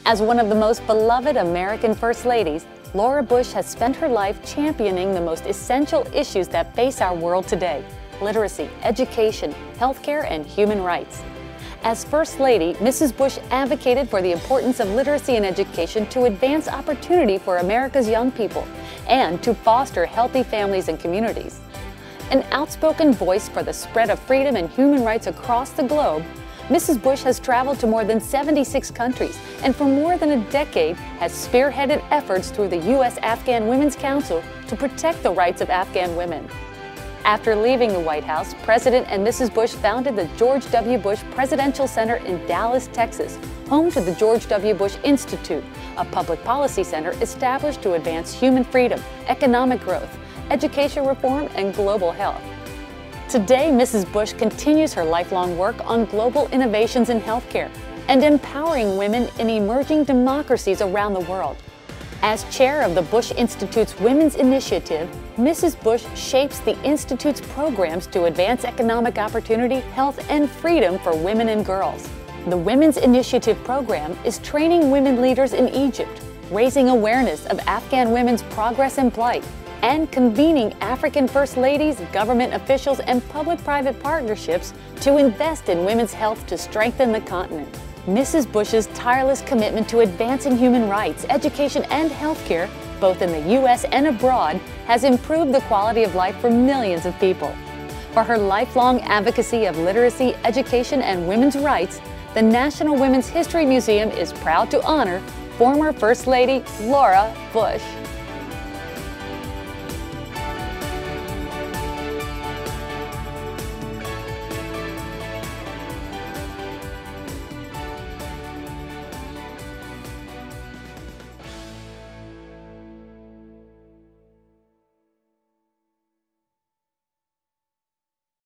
As one of the most beloved American First Ladies, Laura Bush has spent her life championing the most essential issues that face our world today: literacy, education, healthcare, and human rights. As First Lady, Mrs. Bush advocated for the importance of literacy and education to advance opportunity for America's young people and to foster healthy families and communities. An outspoken voice for the spread of freedom and human rights across the globe, Mrs. Bush has traveled to more than 76 countries and for more than a decade has spearheaded efforts through the U.S. Afghan Women's Council to protect the rights of Afghan women. After leaving the White House, President and Mrs. Bush founded the George W. Bush Presidential Center in Dallas, Texas, home to the George W. Bush Institute, a public policy center established to advance human freedom, economic growth, education reform, and global health. Today, Mrs. Bush continues her lifelong work on global innovations in healthcare and empowering women in emerging democracies around the world. As chair of the Bush Institute's Women's Initiative, Mrs. Bush shapes the Institute's programs to advance economic opportunity, health, and freedom for women and girls. The Women's Initiative program is training women leaders in Egypt, raising awareness of Afghan women's progress and plight, and convening African First Ladies, government officials, and public-private partnerships to invest in women's health to strengthen the continent. Mrs. Bush's tireless commitment to advancing human rights, education, and healthcare, both in the U.S. and abroad, has improved the quality of life for millions of people. For her lifelong advocacy of literacy, education, and women's rights, the National Women's History Museum is proud to honor former First Lady Laura Bush.